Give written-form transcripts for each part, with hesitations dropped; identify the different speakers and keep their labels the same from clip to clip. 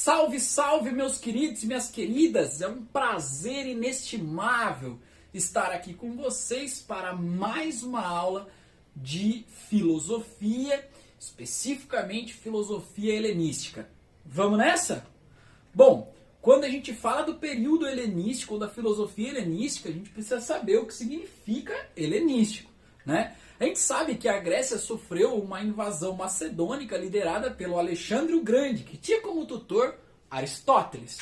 Speaker 1: Salve, salve, meus queridos e minhas queridas! É um prazer inestimável estar aqui com vocês para mais uma aula de filosofia, especificamente filosofia helenística. Vamos nessa? Bom, quando a gente fala do período helenístico ou da filosofia helenística, a gente precisa saber o que significa helenístico, né? A gente sabe que a Grécia sofreu uma invasão macedônica liderada pelo Alexandre o Grande, que tinha como tutor Aristóteles.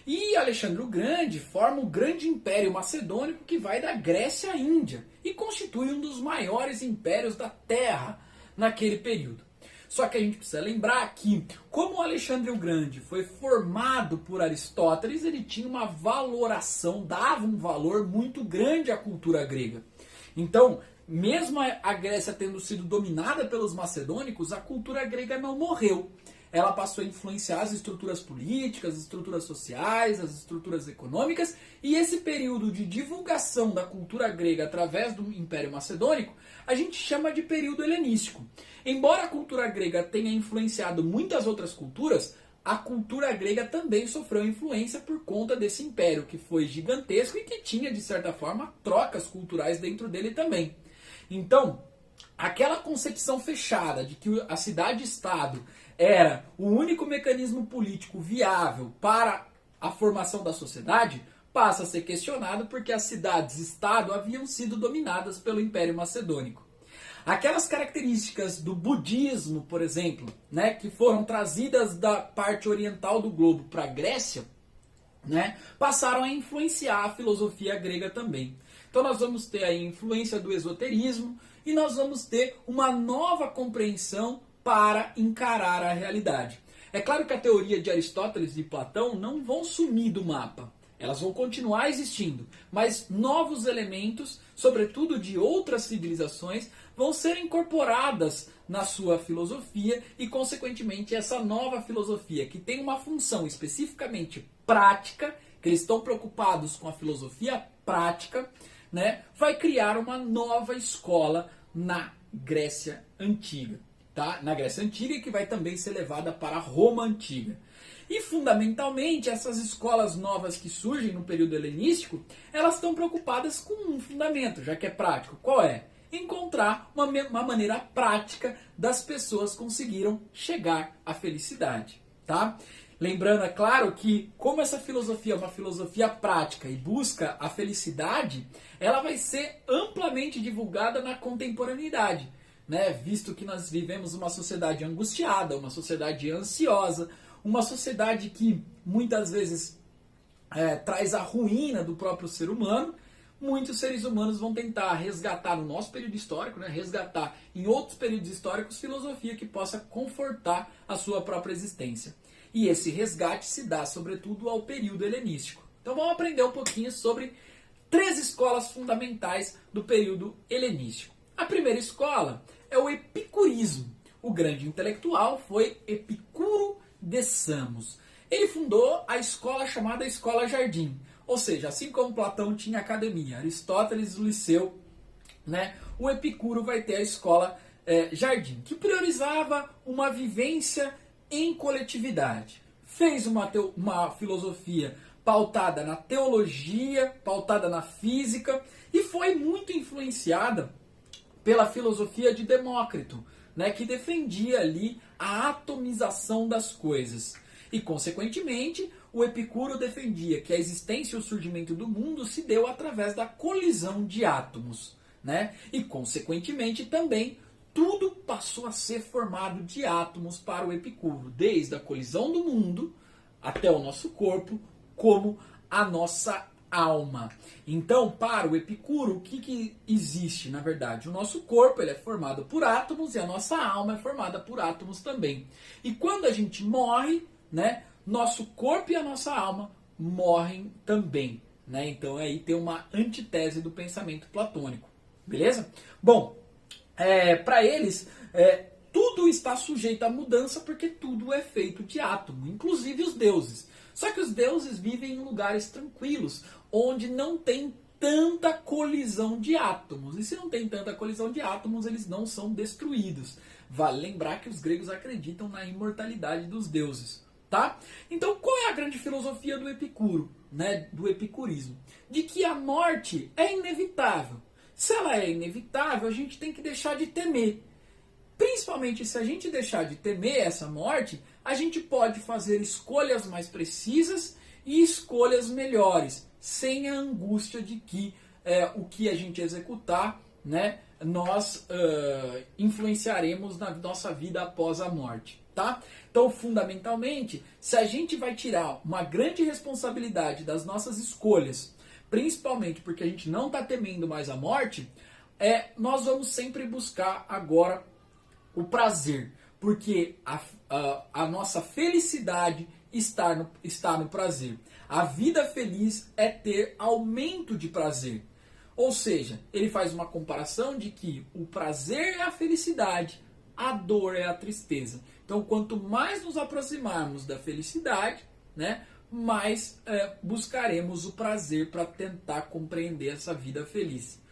Speaker 1: E Alexandre o Grande forma o grande império macedônico que vai da Grécia à Índia e constitui um dos maiores impérios da Terra naquele período. Só que a gente precisa lembrar que, como Alexandre o Grande foi formado por Aristóteles, ele tinha uma valoração, dava um valor muito grande à cultura grega. Então, mesmo a Grécia tendo sido dominada pelos macedônicos, a cultura grega não morreu. Ela passou a influenciar as estruturas políticas, as estruturas sociais, as estruturas econômicas, e esse período de divulgação da cultura grega através do Império Macedônico, a gente chama de período helenístico. Embora a cultura grega tenha influenciado muitas outras culturas, a cultura grega também sofreu influência por conta desse império, que foi gigantesco e que tinha, de certa forma, trocas culturais dentro dele também. Então, aquela concepção fechada de que a cidade-estado era o único mecanismo político viável para a formação da sociedade passa a ser questionado porque as cidades-estado haviam sido dominadas pelo Império Macedônico. Aquelas características do budismo, por exemplo, né, que foram trazidas da parte oriental do globo para a Grécia, né, passaram a influenciar a filosofia grega também. Então nós vamos ter a influência do esoterismo e nós vamos ter uma nova compreensão para encarar a realidade. É claro que a teoria de Aristóteles e Platão não vão sumir do mapa. Elas vão continuar existindo, mas novos elementos, sobretudo de outras civilizações, vão ser incorporadas na sua filosofia e, consequentemente, essa nova filosofia, que tem uma função especificamente prática, que eles estão preocupados com a filosofia prática, né, vai criar uma nova escola na Grécia Antiga. Tá? Na Grécia Antiga, que vai também ser levada para a Roma Antiga. E, fundamentalmente, essas escolas novas que surgem no período helenístico, elas estão preocupadas com um fundamento, já que é prático. Qual é? Encontrar uma maneira prática das pessoas conseguiram chegar à felicidade. Tá? Lembrando, é claro, que como essa filosofia é uma filosofia prática e busca a felicidade, ela vai ser amplamente divulgada na contemporaneidade, né? Visto que nós vivemos uma sociedade angustiada, uma sociedade ansiosa, uma sociedade que muitas vezes traz a ruína do próprio ser humano. Muitos seres humanos vão tentar resgatar no nosso período histórico, né, resgatar em outros períodos históricos filosofia que possa confortar a sua própria existência. E esse resgate se dá, sobretudo, ao período helenístico. Então vamos aprender um pouquinho sobre 3 escolas fundamentais do período helenístico. A primeira escola é o epicurismo. O grande intelectual foi Epicuro de Samos. Ele fundou a escola chamada Escola Jardim. Ou seja, assim como Platão tinha academia, Aristóteles o liceu, né, o Epicuro vai ter a escola Jardim, que priorizava uma vivência em coletividade. Fez uma filosofia pautada na teologia, pautada na física, e foi muito influenciada pela filosofia de Demócrito, né, que defendia ali a atomização das coisas. E, consequentemente, o Epicuro defendia que a existência e o surgimento do mundo se deu através da colisão de átomos, né? E, consequentemente, também tudo passou a ser formado de átomos para o Epicuro, desde a colisão do mundo até o nosso corpo, como a nossa alma. Então, para o Epicuro, o que existe, na verdade? O nosso corpo ele é formado por átomos e a nossa alma é formada por átomos também. E quando a gente morre, né, nosso corpo e a nossa alma morrem também, né? Então aí tem uma antitese do pensamento platônico, beleza? Bom, para eles, tudo está sujeito à mudança porque tudo é feito de átomo, inclusive os deuses. Só que os deuses vivem em lugares tranquilos, onde não tem tanta colisão de átomos. E se não tem tanta colisão de átomos, eles não são destruídos. Vale lembrar que os gregos acreditam na imortalidade dos deuses. tá? Então, qual é a grande filosofia do Epicuro, né, do epicurismo? De que a morte é inevitável. Se ela é inevitável, a gente tem que deixar de temer. Principalmente se a gente deixar de temer essa morte, a gente pode fazer escolhas mais precisas e escolhas melhores, sem a angústia de que o que a gente executar, né, nós influenciaremos na nossa vida após a morte. Tá? Então, fundamentalmente, se a gente vai tirar uma grande responsabilidade das nossas escolhas, principalmente porque a gente não está temendo mais a morte, nós vamos sempre buscar agora o prazer, porque a nossa felicidade está no prazer. A vida feliz é ter aumento de prazer. Ou seja, ele faz uma comparação de que o prazer é a felicidade, a dor é a tristeza. Então, quanto mais nos aproximarmos da felicidade, né, mais buscaremos o prazer para tentar compreender essa vida feliz.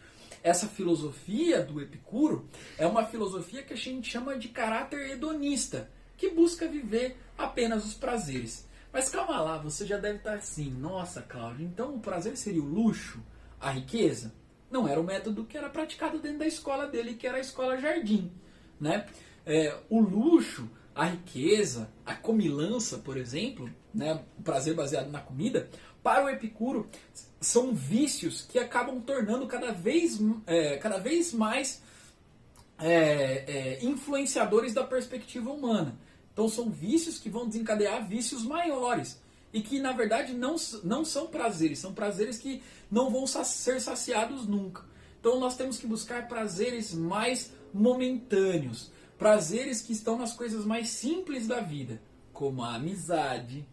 Speaker 1: Essa filosofia do Epicuro é uma filosofia que a gente chama de caráter hedonista, que busca viver apenas os prazeres. Mas calma lá, você já deve estar assim, nossa, Cláudio, então o prazer seria o luxo, a riqueza? Não era o método que era praticado dentro da escola dele, que era a escola Jardim, né? O luxo, a riqueza, a comilança, por exemplo, né, o prazer baseado na comida, para o Epicuro são vícios que acabam tornando cada vez mais influenciadores da perspectiva humana. Então são vícios que vão desencadear vícios maiores e que na verdade não são prazeres que não vão ser saciados nunca. Então nós temos que buscar prazeres mais momentâneos, prazeres que estão nas coisas mais simples da vida, como a amizade,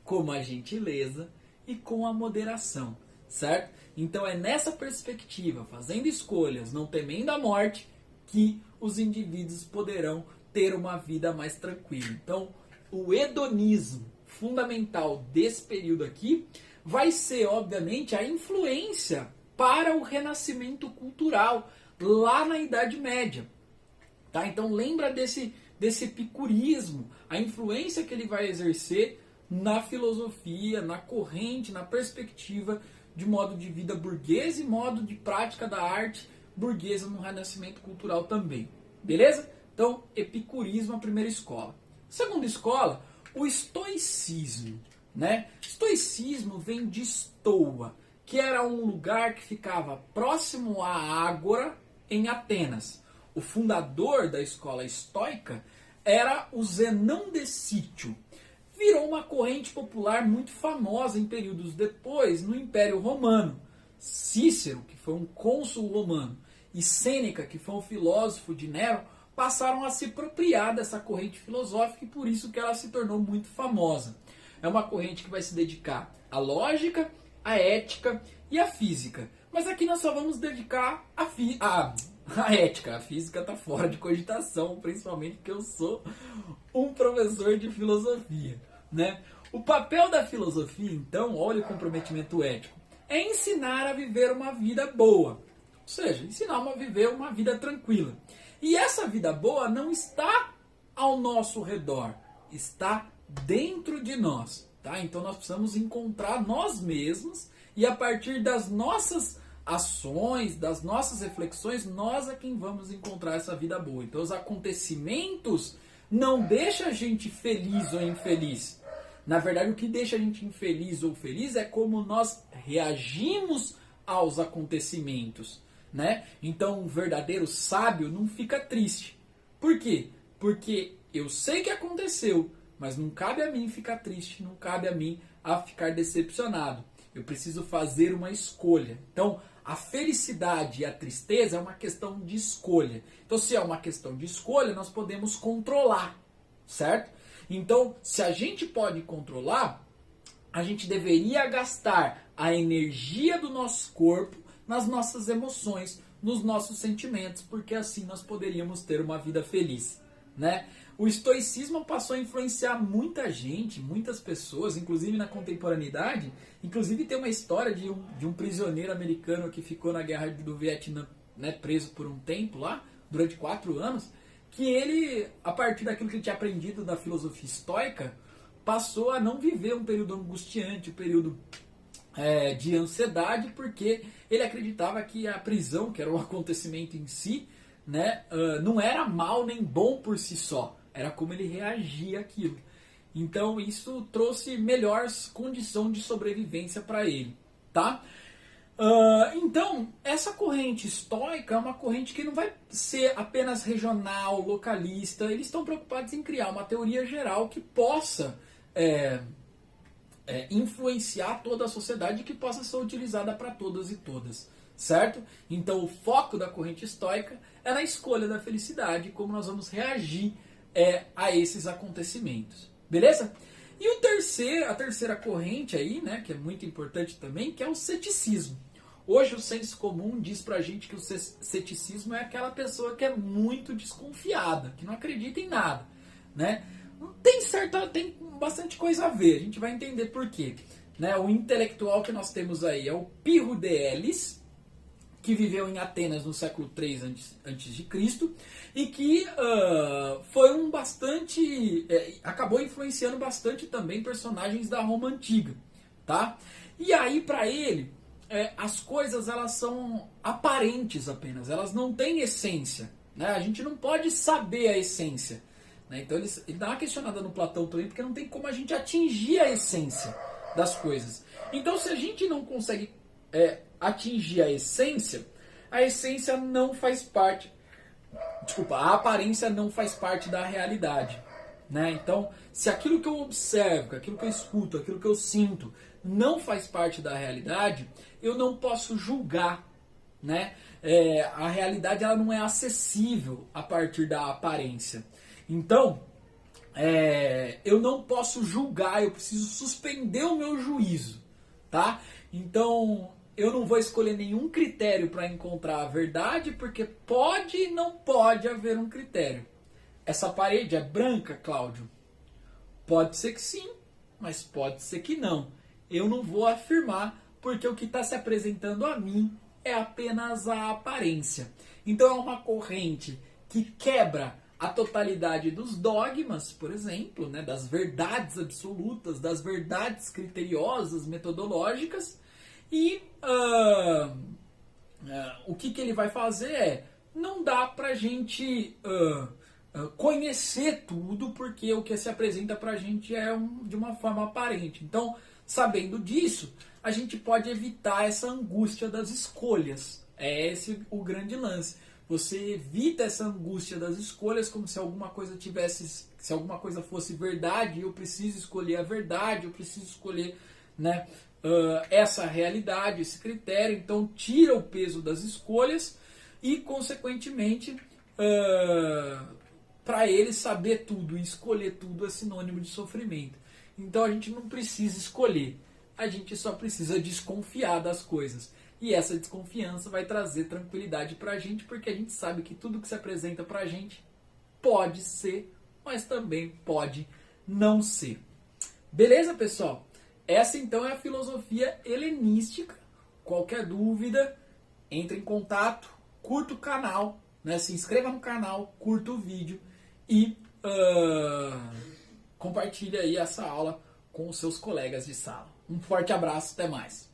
Speaker 1: como a gentileza e com a moderação, certo? Então é nessa perspectiva, fazendo escolhas, não temendo a morte, que os indivíduos poderão ter uma vida mais tranquila. Então, o hedonismo fundamental desse período aqui vai ser, obviamente, a influência para o renascimento cultural lá na Idade Média. Tá? Então lembra desse epicurismo, a influência que ele vai exercer na filosofia, na corrente, na perspectiva de modo de vida burguês e modo de prática da arte burguesa no renascimento cultural também. Beleza? Então, epicurismo, a primeira escola. Segunda escola, o estoicismo. Né? Estoicismo vem de Stoa, que era um lugar que ficava próximo à Ágora, em Atenas. O fundador da escola estoica era o Zenão de Cítio. Virou uma corrente popular muito famosa em períodos depois no Império Romano. Cícero, que foi um cônsul romano, e Sêneca, que foi um filósofo de Nero, passaram a se apropriar dessa corrente filosófica e por isso que ela se tornou muito famosa. É uma corrente que vai se dedicar à lógica, à ética e à física. Mas aqui nós só vamos dedicar à ética. A física está fora de cogitação, principalmente porque eu sou um professor de filosofia. Né? O papel da filosofia, então, olha o comprometimento ético, é ensinar a viver uma vida boa. Ou seja, ensinar a viver uma vida tranquila. E essa vida boa não está ao nosso redor, está dentro de nós. Tá? Então nós precisamos encontrar nós mesmos e a partir das nossas ações, das nossas reflexões, nós é quem vamos encontrar essa vida boa. Então os acontecimentos não deixam a gente feliz ou infeliz. Na verdade, o que deixa a gente infeliz ou feliz é como nós reagimos aos acontecimentos. Né? Então, um verdadeiro sábio não fica triste. Por quê? Porque eu sei que aconteceu, mas não cabe a mim ficar triste, não cabe a mim a ficar decepcionado. Eu preciso fazer uma escolha. Então, a felicidade e a tristeza é uma questão de escolha. Então, se é uma questão de escolha, nós podemos controlar, certo? Então, se a gente pode controlar, a gente deveria gastar a energia do nosso corpo nas nossas emoções, nos nossos sentimentos, porque assim nós poderíamos ter uma vida feliz, né? O estoicismo passou a influenciar muita gente, muitas pessoas, inclusive na contemporaneidade. Inclusive tem uma história de um prisioneiro americano que ficou na guerra do Vietnã, né, preso por um tempo lá, durante 4 anos, que ele, a partir daquilo que ele tinha aprendido da filosofia estoica, passou a não viver um período angustiante, um período de ansiedade, porque ele acreditava que a prisão, que era o acontecimento em si, né, não era mal nem bom por si só, era como ele reagia àquilo. Então isso trouxe melhor condição de sobrevivência para ele, tá? Então, essa corrente estoica é uma corrente que não vai ser apenas regional, localista. Eles estão preocupados em criar uma teoria geral que possa influenciar toda a sociedade e que possa ser utilizada para todas e todas, certo? Então, o foco da corrente estoica é na escolha da felicidade, como nós vamos reagir a esses acontecimentos, beleza? E a terceira corrente aí, né, que é muito importante também, que é o ceticismo. Hoje o senso comum diz pra gente que o ceticismo é aquela pessoa que é muito desconfiada, que não acredita em nada, né? Tem bastante coisa a ver, a gente vai entender por quê. Né? O intelectual que nós temos aí é o Pirro de Elis, que viveu em Atenas no século III a.C. e que foi acabou influenciando bastante também personagens da Roma Antiga. Tá? E aí, para ele, as coisas elas são aparentes apenas, elas não têm essência. Né? A gente não pode saber a essência. Né? Então ele dá uma questionada no Platão também, porque não tem como a gente atingir a essência das coisas. Então se a gente não consegue atingir a essência não faz parte... Desculpa, a aparência não faz parte da realidade. Né? Então, se aquilo que eu observo, aquilo que eu escuto, aquilo que eu sinto não faz parte da realidade, eu não posso julgar. Né? A realidade ela não é acessível a partir da aparência. Então, eu não posso julgar, eu preciso suspender o meu juízo. Tá? Então, eu não vou escolher nenhum critério para encontrar a verdade, porque pode e não pode haver um critério. Essa parede é branca, Cláudio? Pode ser que sim, mas pode ser que não. Eu não vou afirmar, porque o que está se apresentando a mim é apenas a aparência. Então é uma corrente que quebra a totalidade dos dogmas, por exemplo, né, das verdades absolutas, das verdades criteriosas, metodológicas, e o que ele vai fazer não dá pra gente conhecer tudo, porque o que se apresenta pra gente de uma forma aparente. Então, sabendo disso, a gente pode evitar essa angústia das escolhas. É esse o grande lance. Você evita essa angústia das escolhas como se alguma coisa se alguma coisa fosse verdade, eu preciso escolher a verdade, eu preciso escolher, né, essa realidade, esse critério. Então tira o peso das escolhas e, consequentemente, para ele saber tudo e escolher tudo é sinônimo de sofrimento. Então a gente não precisa escolher, a gente só precisa desconfiar das coisas. E essa desconfiança vai trazer tranquilidade pra gente, porque a gente sabe que tudo que se apresenta pra gente pode ser, mas também pode não ser. Beleza, pessoal? Essa então é a filosofia helenística. Qualquer dúvida, entre em contato, curta o canal, né? Se inscreva no canal, curta o vídeo e compartilhe aí essa aula com os seus colegas de sala. Um forte abraço, até mais.